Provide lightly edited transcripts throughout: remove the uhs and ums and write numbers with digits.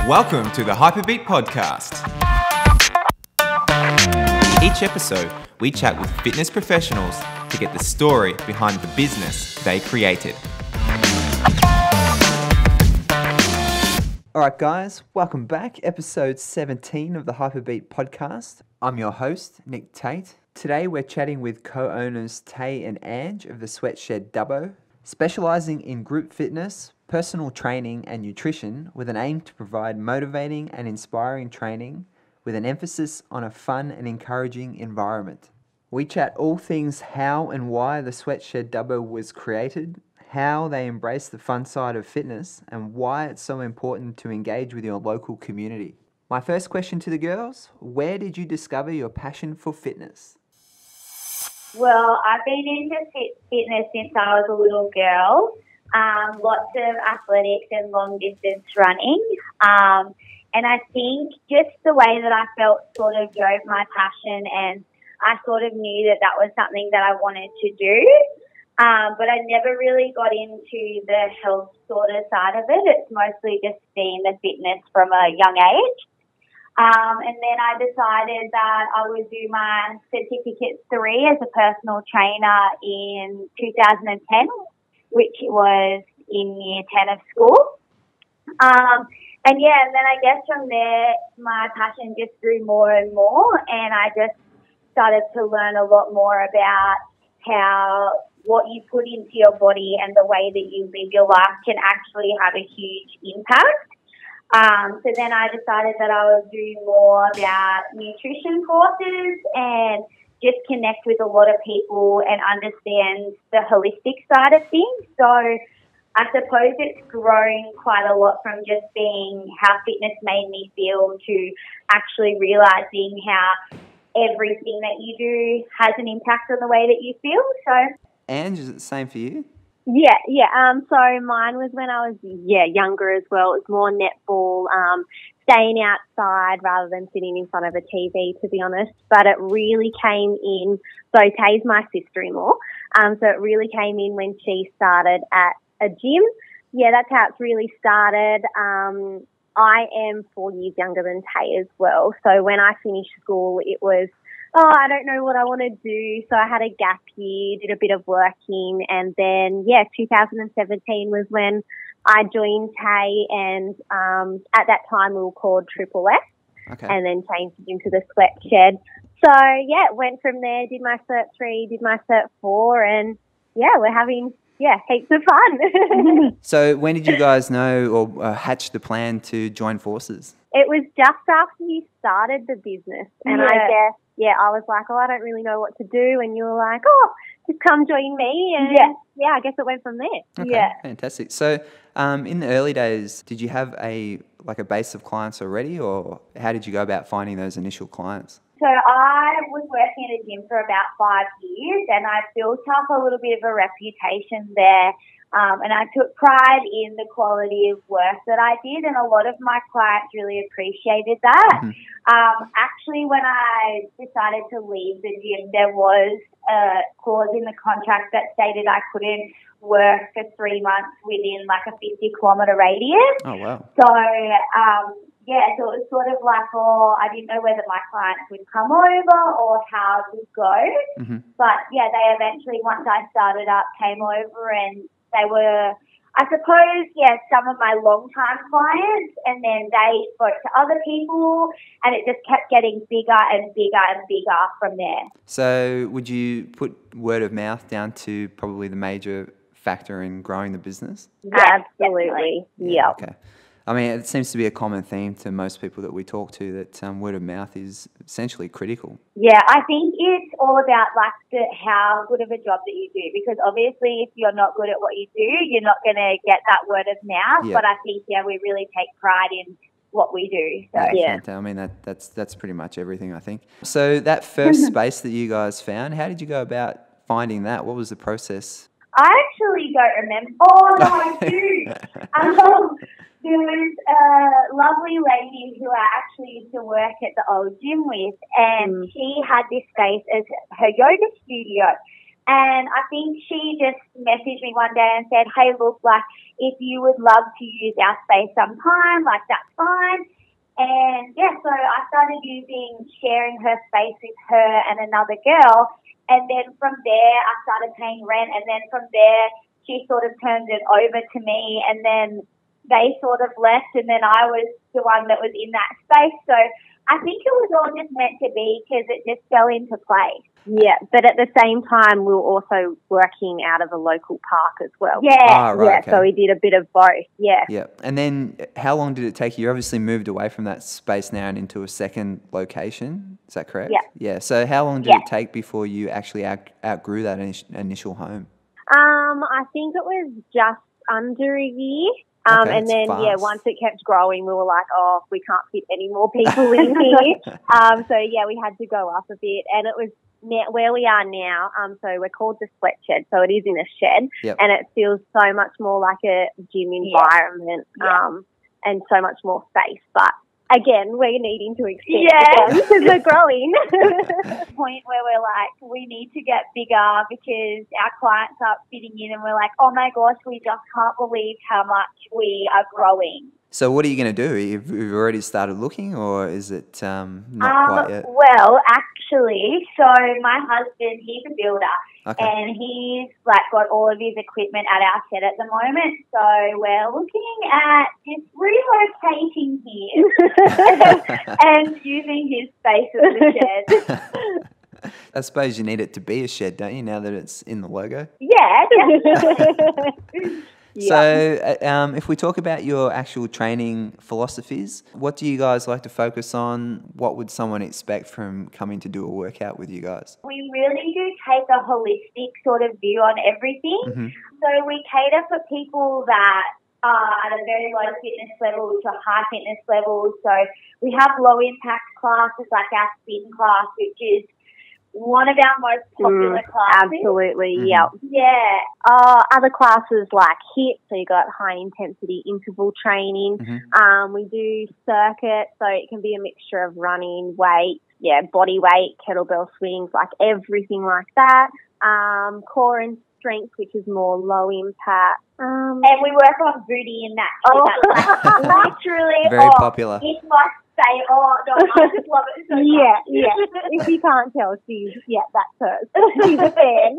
Welcome to the Hyperbeat podcast. Each episode, we chat with fitness professionals to get the story behind the business they created. All right, guys, welcome back. Episode 17 of the Hyperbeat podcast. I'm your host, Nick Tate. Today, we're chatting with co-owners Tay and Ange of the Sweat Shed Dubbo, specialising in group fitness, personal training and nutrition with an aim to provide motivating and inspiring training with an emphasis on a fun and encouraging environment. We chat all things how and why the Sweat Shed Dubbo was created, how they embrace the fun side of fitness, and why it's so important to engage with your local community. My first question to the girls, where did you discover your passion for fitness? Well, I've been into fitness since I was a little girl. Lots of athletics and long distance running. And I think just the way that I felt sort of drove my passion, and I sort of knew that that was something that I wanted to do. But I never really got into the health sort of side of it. It's mostly just been the fitness from a young age. And then I decided that I would do my Certificate 3 as a personal trainer in 2010, which was in year 10 of school. And then I guess from there, my passion just grew more and more, and I just started to learn a lot more about what you put into your body and the way that you live your life can actually have a huge impact. So then I decided that I would do more about nutrition courses and just connect with a lot of people and understand the holistic side of things. So I suppose it's grown quite a lot from just being how fitness made me feel to actually realising how everything that you do has an impact on the way that you feel. So, Ange, is it the same for you? Yeah. So mine was when I was younger as well. It was more netball, staying outside rather than sitting in front of a TV, to be honest. But it really came in. So Tay's my sister-in-law. So it really came in when she started at a gym. Yeah, that's how it's really started. I am 4 years younger than Tay as well. So when I finished school, it was, I don't know what I want to do. So I had a gap year, did a bit of working, and then, 2017 was when I joined Tay, and at that time we were called Triple S, Okay. and then changed into the Sweat Shed. So, went from there, did my Cert 3, did my Cert 4, and, we're having, heaps of fun. So when did you guys know or hatch the plan to join forces? It was just after you started the business, and I guess, I was like, I don't really know what to do, and you were like, just come join me, and I guess it went from there. Okay, fantastic. So in the early days, did you have a base of clients already, or how did you go about finding those initial clients? So I was working at a gym for about 5 years, and I built up a little bit of a reputation there. And I took pride in the quality of work that I did, and a lot of my clients really appreciated that. Mm-hmm. Actually, when I decided to leave the gym, there was a clause in the contract that stated I couldn't work for 3 months within a 50-kilometre radius. Oh, wow. So, so it was sort of like, I didn't know whether my clients would come over or how it would go. Mm-hmm. But, they eventually, once I started up, came over, and they were, I suppose, some of my long-time clients, and then they spoke to other people, and it just kept getting bigger and bigger and bigger from there. So would you put word of mouth down to probably the major factor in growing the business? Yeah, absolutely. Yeah. Okay. I mean, it seems to be a common theme to most people that we talk to that word of mouth is essentially critical. Yeah, I think it's all about how good of a job that you do, because obviously if you're not good at what you do, you're not going to get that word of mouth. Yep. But I think, we really take pride in what we do. So, Fantastic. I mean, that's pretty much everything, I think. So that first space that you guys found, how did you go about finding that? What was the process? I actually don't remember. Oh, no, I do. There was a lovely lady who I actually used to work at the old gym with, and she had this space as her yoga studio. And I think she just messaged me one day and said, hey, look, like, if you would love to use our space sometime, like, that's fine. And, yeah, so I started sharing her space with her and another girl. And then from there, I started paying rent. And then from there, she sort of turned it over to me. And then they sort of left. And then I was the one that was in that space. So I think it was all just meant to be because it just fell into place. Yeah, but at the same time, we were also working out of a local park as well. Yeah. Ah, right, yeah, okay. so we did a bit of both, yeah. Yeah. And then how long did it take you? You obviously moved away from that space now and into a second location. Is that correct? Yeah. Yeah. So how long did it take before you actually outgrew that initial home? I think it was just under a year. Okay, and then, fast. once it kept growing, we were like, oh, we can't fit any more people in here. So, we had to go up a bit. And it was where we are now. So we're called the Sweat Shed. So it is in a shed. Yep. And it feels so much more like a gym environment and so much more space. But again, we're needing to expand because we're growing. Point where we're like, we need to get bigger because our clients aren't fitting in and we're like, oh my gosh, we just can't believe how much we are growing. So what are you going to do? You've already started looking, or is it not quite yet? Well, actually, so my husband, he's a builder. Okay. And he's like got all of his equipment at our shed at the moment. So we're looking at just relocating here and using his space as a shed. I suppose you need it to be a shed, don't you, now that it's in the logo? Yeah, definitely. So if we talk about your actual training philosophies, what do you guys like to focus on? What would someone expect from coming to do a workout with you guys? We really do take a holistic sort of view on everything. Mm-hmm. So we cater for people that are at a very low fitness level to high fitness levels. So we have low impact classes like our spin class, which is one of our most popular classes. Absolutely, Yeah. Other classes like HIIT, so you got high intensity interval training. Mm-hmm. We do circuit, so it can be a mixture of running, weight, body weight, kettlebell swings, like everything like that. Core and strength, which is more low impact. And we work on booty in that. Literally. Very popular. It must say, no, I just love it so much. If you can't tell, that's her. She's a fan.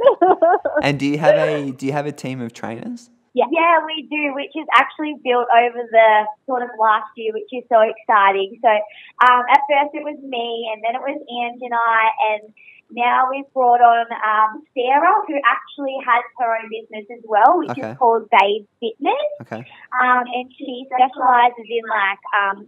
And do you have a team of trainers? Yeah, we do, which is actually built over the sort of last year, which is so exciting. So at first it was me, and then it was Ange and I, and now we've brought on Sarah, who actually has her own business as well, which is called Babe Fitness. Okay. And she specialises in like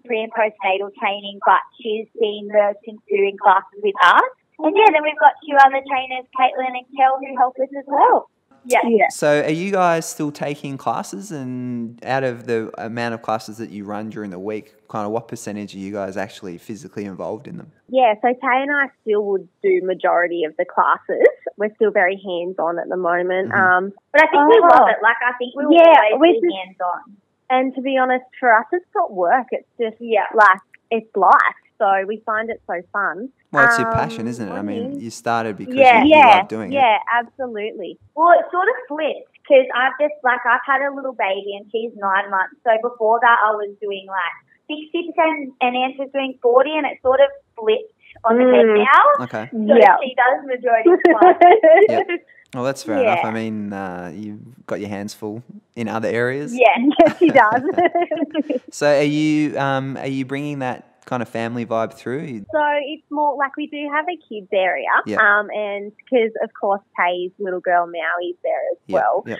pre and postnatal training, but she's been merged into doing classes with us. And then we've got two other trainers, Caitlin and Kel, who help us as well. Yeah. So are you guys still taking classes, and out of the amount of classes that you run during the week, kind of what percentage are you guys actually physically involved in them? Yeah, so Tay and I still would do majority of the classes. We're still very hands-on at the moment. Mm-hmm. But I think we love it. Like, I think we will always be hands-on. And to be honest, for us, it's not work. It's just, it's life. So we find it so fun. Well, it's your passion, isn't it? I mean, you started because you love doing it. Yeah, absolutely. Well, it sort of flipped because I've had a little baby and she's 9 months. So before that, I was doing like 60% and Ange was doing 40, and it sort of flipped on the head now. Okay. So she does majority of the classes. Yep. Well, that's fair enough. I mean, you've got your hands full in other areas. Yes, she does. So are you bringing that kind of family vibe through? So it's more like we do have a kids area, and because of course Tay's little girl Maui's there as well. Yep.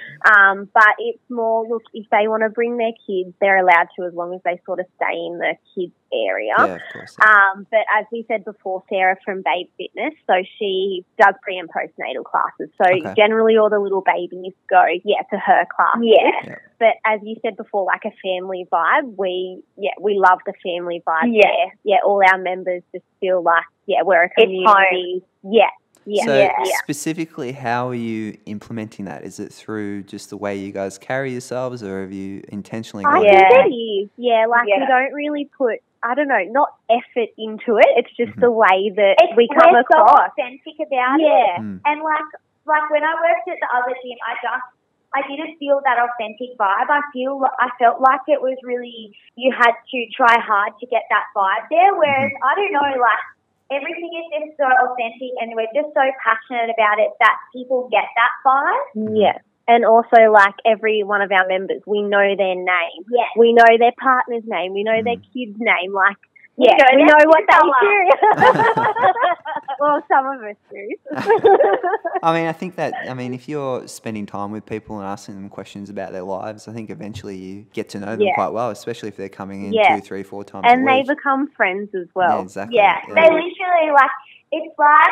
But it's more, look, if they want to bring their kids, they're allowed to, as long as they sort of stay in the kids area. Yeah, of course. Yeah. But as we said before, Sarah from Babe Fitness, so she does pre and postnatal classes. So generally all the little babies go, to her class. Yeah. But as you said before, like a family vibe, we love the family vibe there. Yeah, all our members just feel like, we're a community. So specifically, how are you implementing that? Is it through just the way you guys carry yourselves, or have you intentionally gone? I think it is. We don't really put, I don't know, not effort into it. It's just the way that we come across. So authentic about it. Mm. And like, like when I worked at the other gym, I didn't feel that authentic vibe. I felt like it was really, you had to try hard to get that vibe there. Whereas I don't know, like everything is just so authentic and we're just so passionate about it that people get that vibe. Yeah. And also, like, every one of our members, we know their name. Yes. We know their partner's name. We know their kid's name. Like, Yeah, we know what they do. Well, some of us do. I mean, I think that, if you're spending time with people and asking them questions about their lives, I think eventually you get to know them quite well, especially if they're coming in 2, 3, 4 times and a they week. become friends as well. Yeah, exactly. Yeah, they literally, like, it's like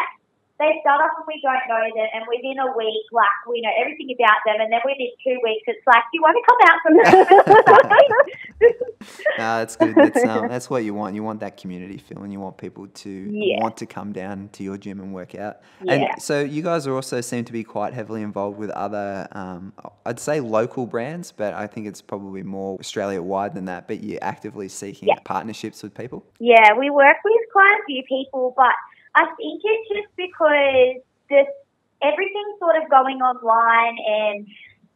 they start off and we don't know them, and within a week, like, we know everything about them, and then within 2 weeks, it's like, do you want to come out from No, that's good. That's what you want. You want that community feel, and you want people to want to come down to your gym and work out. Yeah. And so you guys are also seem to be quite heavily involved with other, I'd say local brands, but I think it's probably more Australia-wide than that, but you're actively seeking partnerships with people? Yeah, we work with quite a few people, but I think it's just because everything's sort of going online, and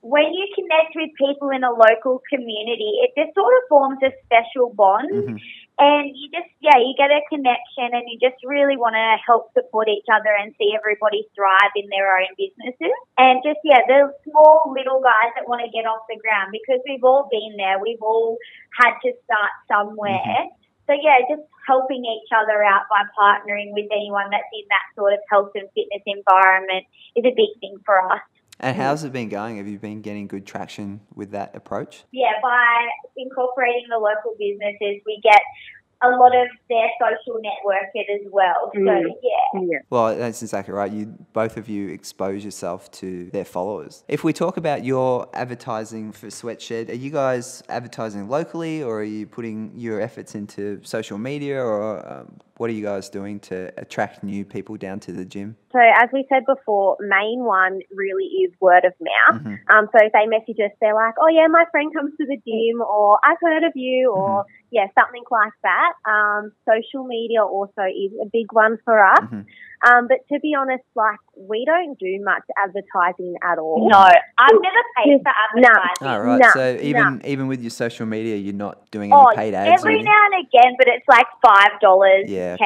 when you connect with people in a local community, it just sort of forms a special bond. And you just, you get a connection, and you just really want to help support each other and see everybody thrive in their own businesses. And just, the small little guys that want to get off the ground, because we've all been there. We've all had to start somewhere. So, just helping each other out by partnering with anyone that's in that sort of health and fitness environment is a big thing for us. And how's it been going? Have you been getting good traction with that approach? Yeah, by incorporating the local businesses, we get a lot of their social networking as well. So, Well, that's exactly right. Both of you expose yourself to their followers. If we talk about your advertising for Sweat Shed, are you guys advertising locally, or are you putting your efforts into social media, or what are you guys doing to attract new people down to the gym? So as we said before, main one really is word of mouth. So if they message us, they're like, oh yeah, my friend comes to the gym, or I've heard of you, or something like that. Social media also is a big one for us. But to be honest, like, we don't do much advertising at all. no, I've never paid for advertising. Oh, right. So even with your social media, you're not doing any paid ads? Every now and again, but it's like $5, $10.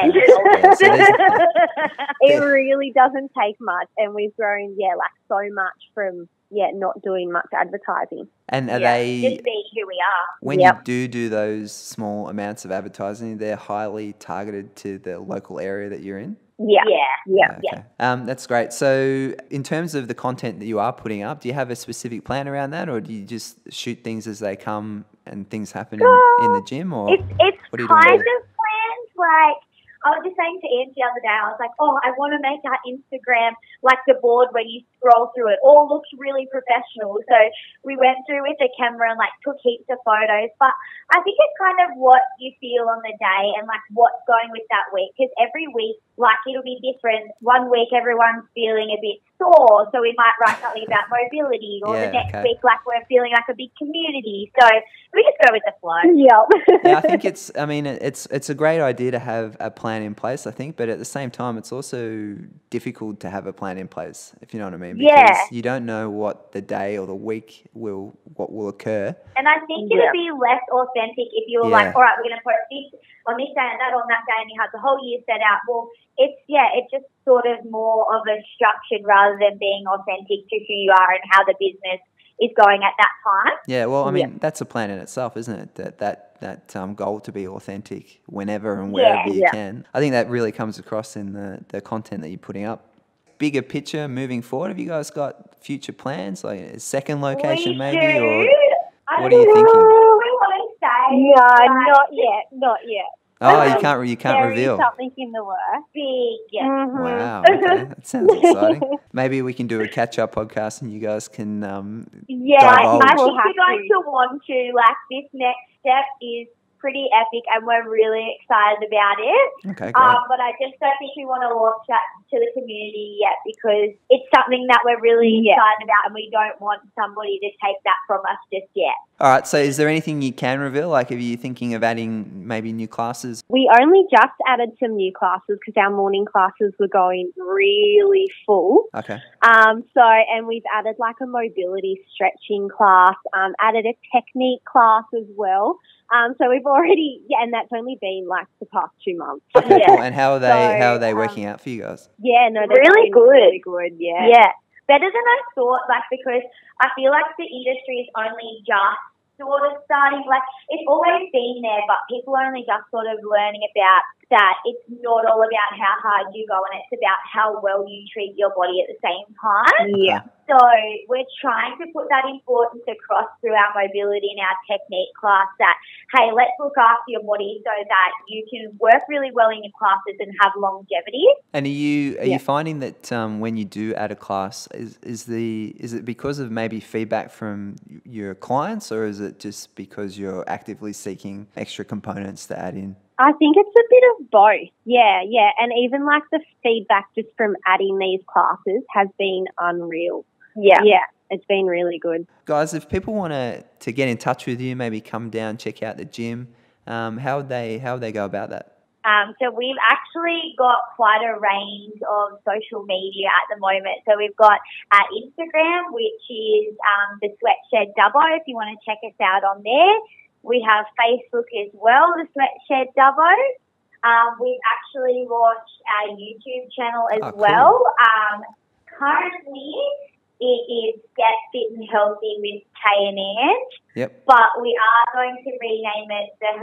It really doesn't take much, and we've grown, like, so much from not doing much advertising. And are they just being who we are? When you do those small amounts of advertising, they're highly targeted to the local area that you're in? Okay. That's great. So in terms of the content that you are putting up, do you have a specific plan around that, or do you just shoot things as they come and things happen in the gym? Or it's what are you kind doing? of planned. Like, I was just saying to Ange the other day, I was like, I want to make our Instagram like the board when you scroll through it. All looks really professional. So we went through with the camera and like took heaps of photos. But I think it's kind of what you feel on the day and like what's going with that week. Because every week, like, it'll be different. One week everyone's feeling a bit sore, so we might write something about mobility. Or the next week, like, we're feeling like a big community. So we just go with the flow. Yeah, I think it's a great idea to have a plan in place, I think, but at the same time, it's also difficult to have a plan in place, if you know what I mean, because you don't know what the day or the week will occur. And I think it'll be less authentic if you were like, all right, we're going to put this on this day and that on that day, and you had the whole year set out. Well, it's just sort of more of a structured rather than being authentic to who you are and how the business is going at that time. Yeah, well, I mean, that's a plan in itself, isn't it? That goal to be authentic whenever and wherever you can. I think that really comes across in the content that you're putting up. Bigger picture moving forward, have you guys got future plans, like a second location maybe? Or what are you thinking? We want to say. No, not yet. Oh, you can't there reveal. Is something in the works. Big. Wow, okay. That sounds exciting. Maybe we can do a catch-up podcast and you guys can I think we're going to want to, like, this next step is pretty epic, and we're really excited about it. Okay, great. But I just don't think we want to launch that to the community yet because it's something that we're really excited about, and we don't want somebody to take that from us just yet. All right, so is there anything you can reveal? Like, are you thinking of adding maybe new classes? We only just added some new classes because our morning classes were going really full. Okay. And we've added like a mobility stretching class, added a technique class as well. So we've already, and that's only been like the past 2 months. Okay, cool. And how are they working out for you guys? Yeah, no, they're really good. Really good, yeah. Yeah. Better than I thought, like, because I feel like the industry is only just sort of starting, like, it's always been there, but people are only just sort of learning about that it's not all about how hard you go, and it's about how well you treat your body at the same time. Yeah. So we're trying to put that importance across through our mobility and our technique class that, hey, let's look after your body so that you can work really well in your classes and have longevity. And are you finding that when you do add a class, is it because of maybe feedback from your clients, or is it just because you're actively seeking extra components to add in? I think it's a bit of both. Yeah. And even like the feedback just from adding these classes has been unreal. Yeah, it's been really good. Guys, if people want to get in touch with you, maybe come down, check out the gym, how would they go about that? So we've actually got quite a range of social media at the moment. So we've got Instagram, which is the Sweat Shed Dubbo, if you want to check us out on there. We have Facebook as well, the Sweat Shed Dubbo. We've actually launched our YouTube channel as well. Currently, it is Get Fit and Healthy with Tay and Ange. Yep. But we are going to rename it the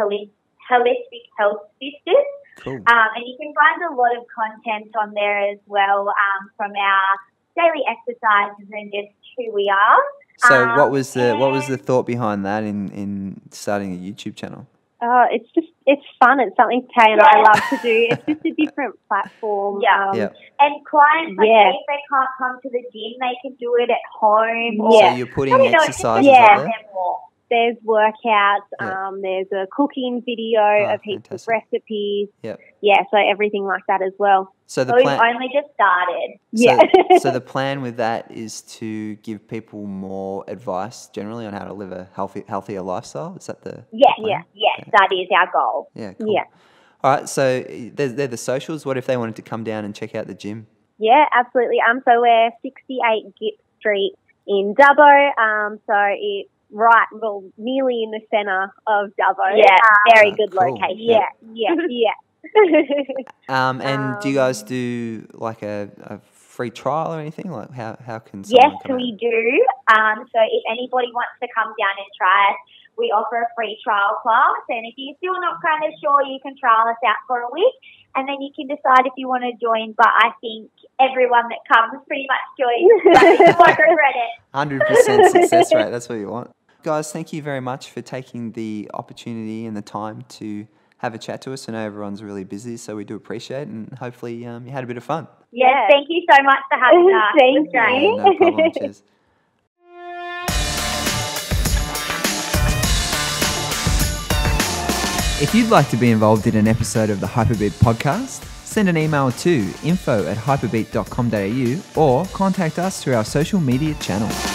Holistic Health Sisters. Cool. And you can find a lot of content on there as well from our daily exercises and just who we are. So what was the thought behind that in starting a YouTube channel? It's fun. It's something Tay and I love to do. It's just a different platform. And clients, if they can't come to the gym, they can do it at home. So you're putting exercises up there? There's workouts. There's a cooking video of heaps of recipes. So everything like that as well. So we've only just started. So the plan with that is to give people more advice generally on how to live a healthier lifestyle. Is that the plan? Yes, that is our goal. Yeah, cool. All right, so they're the socials. What if they wanted to come down and check out the gym? Yeah, absolutely. So we're 68 Gip Street in Dubbo. So it's nearly in the centre of Dubbo. Yeah, very good cool. location. Yeah. And do you guys do like a free trial or anything? Like how can someone Yes, come we out? do. So if anybody wants to come down and try us, we offer a free trial class. And if you're still not kind of sure, you can trial us out for a week, and then you can decide if you want to join. But I think everyone that comes pretty much joins. So you won't regret it. 100% success rate. That's what you want. Guys, thank you very much for taking the opportunity and the time to have a chat to us. I know everyone's really busy, so we do appreciate it, and hopefully you had a bit of fun. Yes, thank you so much for having us. Thank you. No problem. Cheers. If you'd like to be involved in an episode of the Hyperbeat podcast, send an email to info@hyperbeat.com.au or contact us through our social media channels.